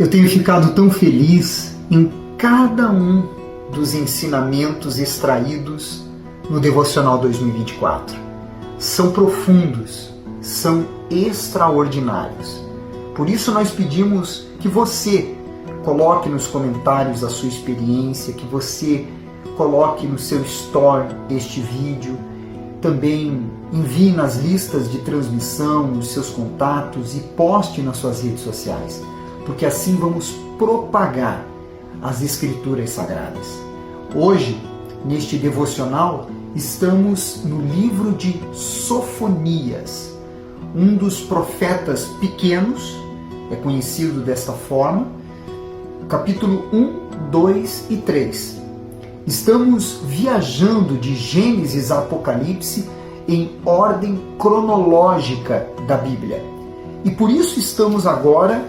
Eu tenho ficado tão feliz em cada um dos ensinamentos extraídos no Devocional 2024. São profundos, são extraordinários. Por isso nós pedimos que você coloque nos comentários a sua experiência, que você coloque no seu story este vídeo, também envie nas listas de transmissão os seus contatos e poste nas suas redes sociais, porque assim vamos propagar as Escrituras Sagradas. Hoje, neste devocional, estamos no livro de Sofonias, um dos profetas pequenos, é conhecido desta forma, capítulo 1, 2 e 3. Estamos viajando de Gênesis a Apocalipse em ordem cronológica da Bíblia. E por isso estamos agora,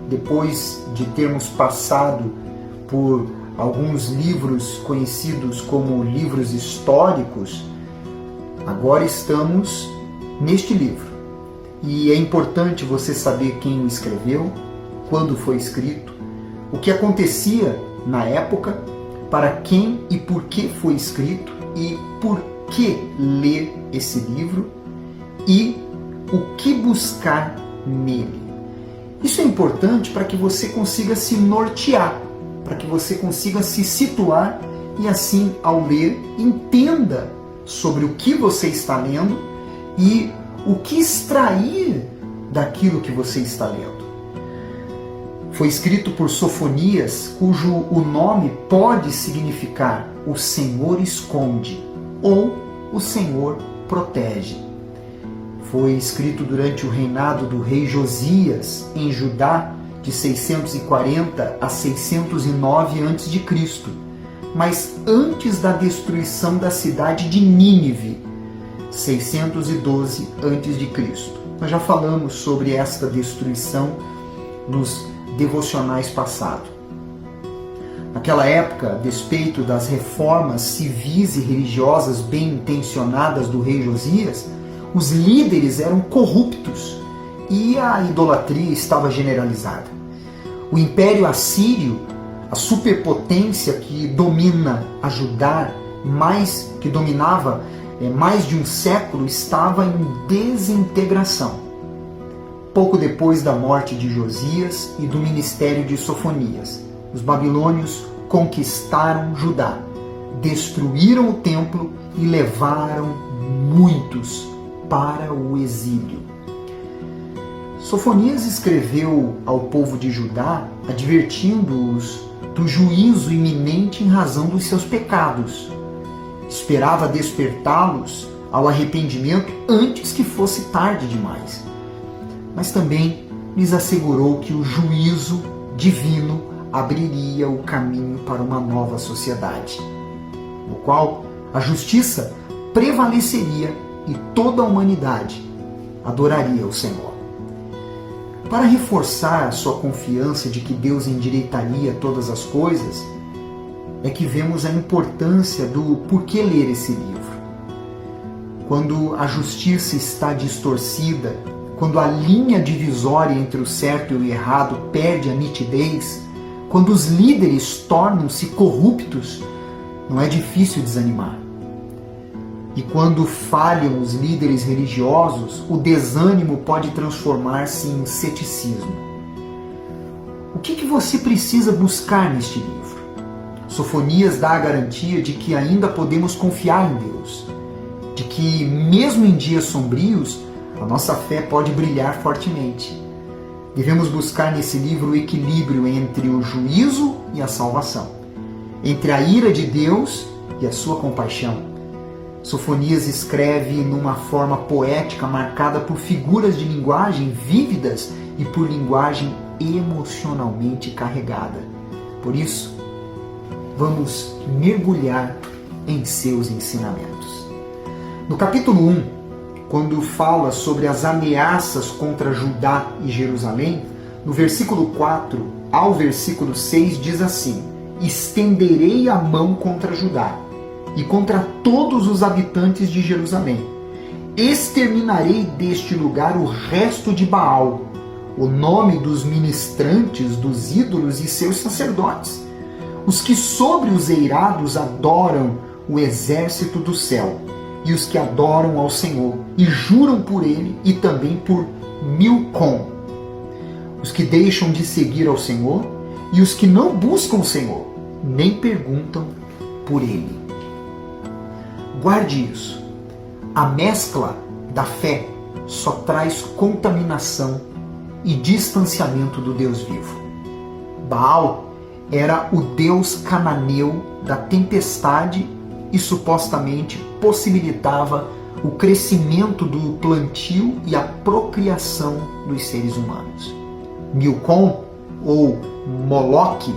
depois de termos passado por alguns livros conhecidos como livros históricos, agora estamos neste livro. E é importante você saber quem o escreveu, quando foi escrito, o que acontecia na época, para quem e por que foi escrito e por que ler esse livro e o que buscar nele. Isso é importante para que você consiga se nortear, para que você consiga se situar e assim, ao ler, entenda sobre o que você está lendo e o que extrair daquilo que você está lendo. Foi escrito por Sofonias, cujo o nome pode significar o Senhor esconde ou o Senhor protege. Foi escrito durante o reinado do rei Josias em Judá, de 640 a 609 a.C., mas antes da destruição da cidade de Nínive, 612 a.C. Nós já falamos sobre esta destruição nos devocionais passados. Naquela época, a despeito das reformas civis e religiosas bem intencionadas do rei Josias, os líderes eram corruptos e a idolatria estava generalizada. O Império Assírio, a superpotência que domina a Judá, que dominava mais de um século, estava em desintegração. Pouco depois da morte de Josias e do ministério de Sofonias, os babilônios conquistaram Judá, destruíram o templo e levaram muitos para o exílio. Sofonias escreveu ao povo de Judá, advertindo-os do juízo iminente em razão dos seus pecados. Esperava despertá-los ao arrependimento antes que fosse tarde demais. Mas também lhes assegurou que o juízo divino abriria o caminho para uma nova sociedade, no qual a justiça prevaleceria e toda a humanidade adoraria o Senhor. Para reforçar a sua confiança de que Deus endireitaria todas as coisas, é que vemos a importância do porquê ler esse livro. Quando a justiça está distorcida, quando a linha divisória entre o certo e o errado perde a nitidez, quando os líderes tornam-se corruptos, não é difícil desanimar. E quando falham os líderes religiosos, o desânimo pode transformar-se em ceticismo. O que você precisa buscar neste livro? Sofonias dá a garantia de que ainda podemos confiar em Deus, de que mesmo em dias sombrios, a nossa fé pode brilhar fortemente. Devemos buscar nesse livro o equilíbrio entre o juízo e a salvação, entre a ira de Deus e a sua compaixão. Sofonias escreve numa forma poética marcada por figuras de linguagem vívidas e por linguagem emocionalmente carregada. Por isso, vamos mergulhar em seus ensinamentos. No capítulo 1, quando fala sobre as ameaças contra Judá e Jerusalém, no versículo 4 ao versículo 6 diz assim: estenderei a mão contra Judá e contra todos os habitantes de Jerusalém. Exterminarei deste lugar o resto de Baal, o nome dos ministrantes dos ídolos e seus sacerdotes, os que sobre os eirados adoram o exército do céu, e os que adoram ao Senhor, e juram por ele e também por Milcom, os que deixam de seguir ao Senhor, e os que não buscam o Senhor, nem perguntam por ele. Guarde isso. A mescla da fé só traz contaminação e distanciamento do Deus vivo. Baal era o deus cananeu da tempestade e supostamente possibilitava o crescimento do plantio e a procriação dos seres humanos. Milcom, ou Moloque,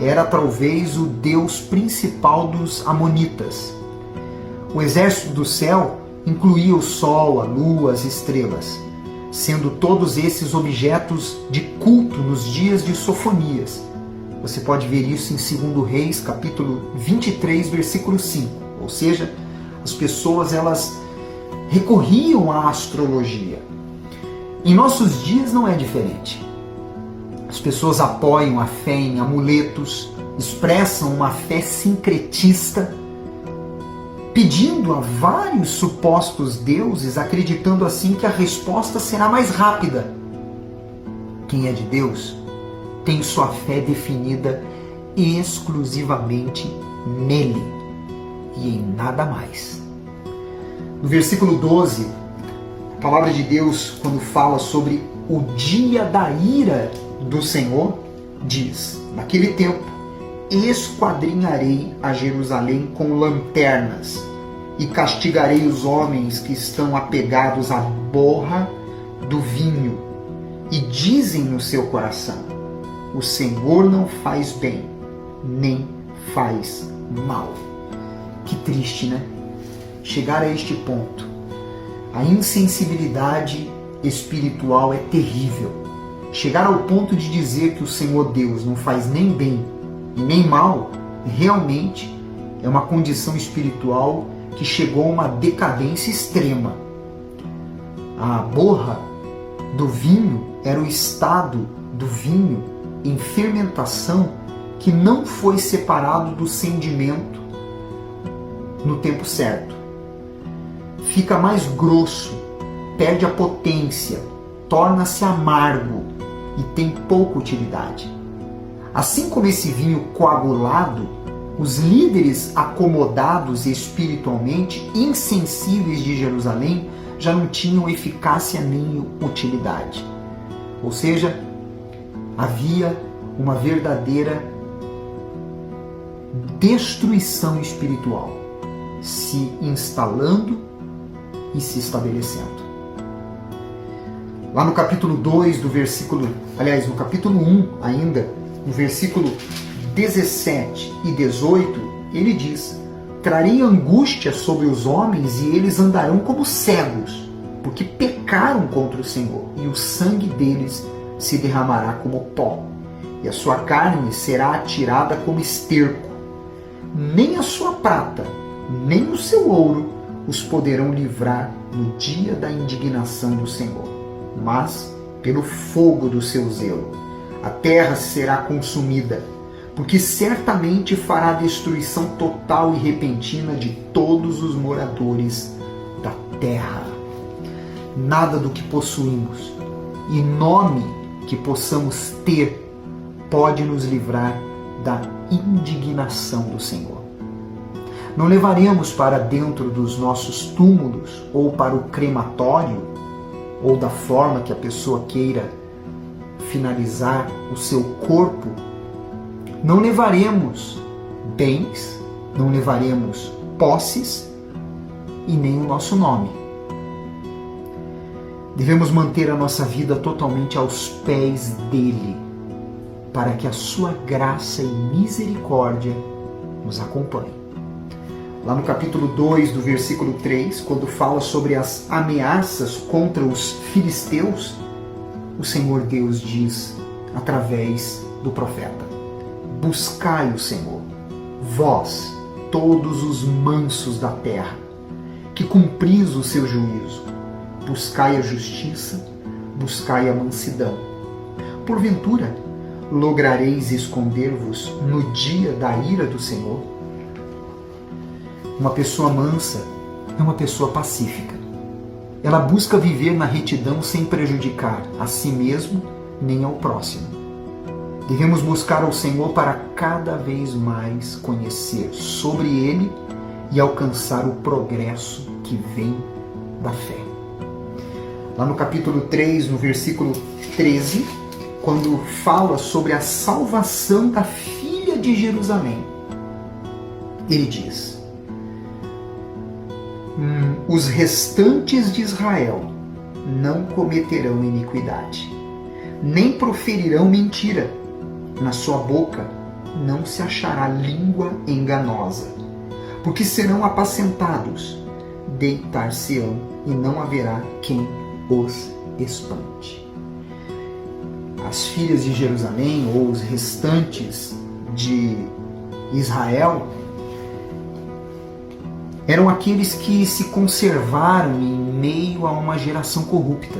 era talvez o deus principal dos amonitas. O exército do céu incluía o sol, a lua, as estrelas, sendo todos esses objetos de culto nos dias de Sofonias. Você pode ver isso em 2 Reis, capítulo 23, versículo 5. Ou seja, as pessoas elas recorriam à astrologia. Em nossos dias não é diferente. As pessoas apoiam a fé em amuletos, expressam uma fé sincretista, pedindo a vários supostos deuses, acreditando assim que a resposta será mais rápida. Quem é de Deus tem sua fé definida exclusivamente nele e em nada mais. No versículo 12, a palavra de Deus, quando fala sobre o dia da ira do Senhor, diz: naquele tempo esquadrinharei a Jerusalém com lanternas e castigarei os homens que estão apegados à borra do vinho e dizem no seu coração: o Senhor não faz bem, nem faz mal. Que triste, né? Chegar a este ponto. A insensibilidade espiritual é terrível. Chegar ao ponto de dizer que o Senhor Deus não faz nem bem e nem mal, realmente é uma condição espiritual que chegou a uma decadência extrema. A borra do vinho era o estado do vinho em fermentação que não foi separado do sedimento no tempo certo. Fica mais grosso, perde a potência, torna-se amargo e tem pouca utilidade. Assim como esse vinho coagulado, os líderes acomodados espiritualmente, insensíveis de Jerusalém, já não tinham eficácia nem utilidade. Ou seja, havia uma verdadeira destruição espiritual se instalando e se estabelecendo. Lá no capítulo 2 do versículo, no capítulo 1 ainda, no versículo 17 e 18, ele diz: trarei angústia sobre os homens e eles andarão como cegos, porque pecaram contra o Senhor, e o sangue deles se derramará como pó, e a sua carne será atirada como esterco. Nem a sua prata, nem o seu ouro os poderão livrar no dia da indignação do Senhor, mas pelo fogo do seu zelo. A terra será consumida, porque certamente fará destruição total e repentina de todos os moradores da terra. Nada do que possuímos e nome que possamos ter pode nos livrar da indignação do Senhor. Não levaremos para dentro dos nossos túmulos ou para o crematório, ou da forma que a pessoa queira finalizar o seu corpo. Não levaremos bens, não levaremos posses e nem o nosso nome. Devemos manter a nossa vida totalmente aos pés dele, para que a sua graça e misericórdia nos acompanhe. Lá no capítulo 2, do versículo 3, quando fala sobre as ameaças contra os filisteus, o Senhor Deus diz, através do profeta: buscai o Senhor, vós, todos os mansos da terra, que cumpris o seu juízo. Buscai a justiça, buscai a mansidão. Porventura, lograreis esconder-vos no dia da ira do Senhor? Uma pessoa mansa é uma pessoa pacífica. Ela busca viver na retidão sem prejudicar a si mesmo nem ao próximo. Devemos buscar ao Senhor para cada vez mais conhecer sobre Ele e alcançar o progresso que vem da fé. Lá no capítulo 3, no versículo 13, quando fala sobre a salvação da filha de Jerusalém, ele diz: os restantes de Israel não cometerão iniquidade, nem proferirão mentira. Na sua boca não se achará língua enganosa, porque serão apacentados, deitar-se-ão e não haverá quem os espante. As filhas de Jerusalém, ou os restantes de Israel, eram aqueles que se conservaram em meio a uma geração corrupta.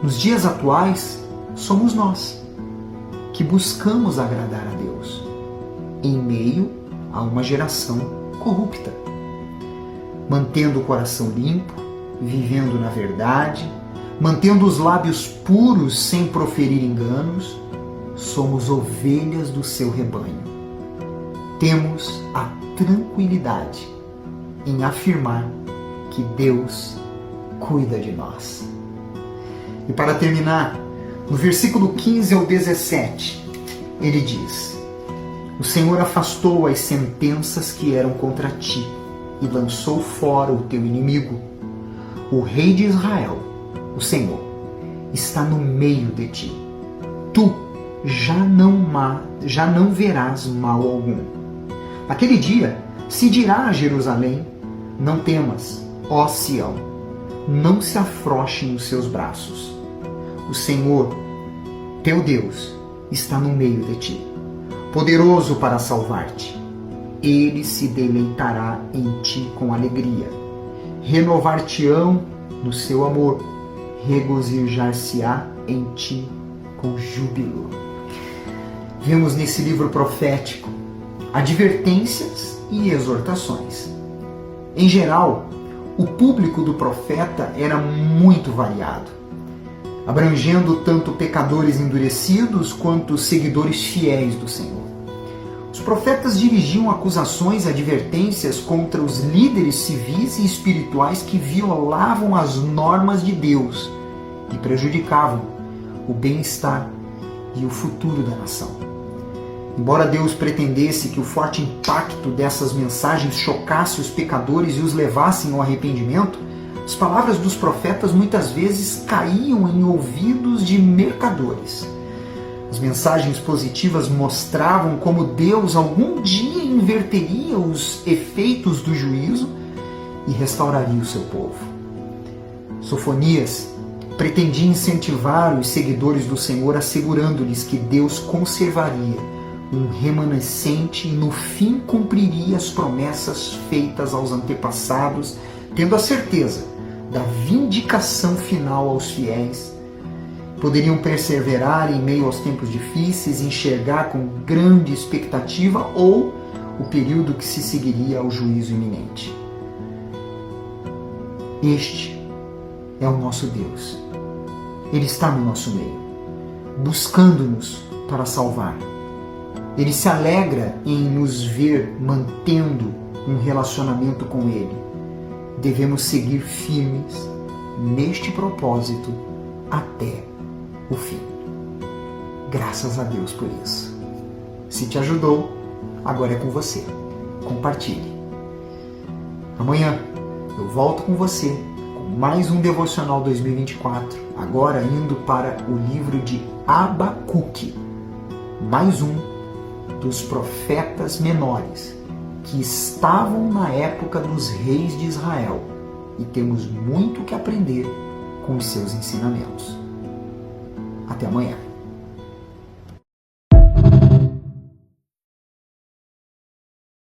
Nos dias atuais, somos nós que buscamos agradar a Deus em meio a uma geração corrupta, mantendo o coração limpo, vivendo na verdade, mantendo os lábios puros sem proferir enganos. Somos ovelhas do seu rebanho. Temos a tranquilidade em afirmar que Deus cuida de nós. E para terminar, no versículo 15 ao 17, ele diz: o Senhor afastou as sentenças que eram contra ti e lançou fora o teu inimigo. O Rei de Israel, o Senhor, está no meio de ti. Tu já não verás mal algum. Naquele dia se dirá a Jerusalém: não temas, ó Sião, não se afrouxe nos seus braços. O Senhor, teu Deus, está no meio de ti, poderoso para salvar-te. Ele se deleitará em ti com alegria. Renovar-te-ão no seu amor, regozijar-se-á em ti com júbilo. Vemos nesse livro profético advertências e exortações. Em geral, o público do profeta era muito variado, abrangendo tanto pecadores endurecidos quanto seguidores fiéis do Senhor. Os profetas dirigiam acusações e advertências contra os líderes civis e espirituais que violavam as normas de Deus e prejudicavam o bem-estar e o futuro da nação. Embora Deus pretendesse que o forte impacto dessas mensagens chocasse os pecadores e os levassem ao arrependimento, as palavras dos profetas muitas vezes caíam em ouvidos de mercadores. As mensagens positivas mostravam como Deus algum dia inverteria os efeitos do juízo e restauraria o seu povo. Sofonias pretendia incentivar os seguidores do Senhor, assegurando-lhes que Deus conservaria um remanescente e no fim cumpriria as promessas feitas aos antepassados, tendo a certeza da vindicação final aos fiéis. Poderiam perseverar em meio aos tempos difíceis, enxergar com grande expectativa ou o período que se seguiria ao juízo iminente. Este é o nosso Deus. Ele está no nosso meio, buscando-nos para salvar. Ele se alegra em nos ver mantendo um relacionamento com Ele. Devemos seguir firmes neste propósito até o fim. Graças a Deus por isso. Se te ajudou, agora é com você. Compartilhe. Amanhã eu volto com você com mais um Devocional 2024, agora indo para o livro de Abacuque, mais um dos profetas menores que estavam na época dos reis de Israel, e temos muito que aprender com os seus ensinamentos. Até amanhã.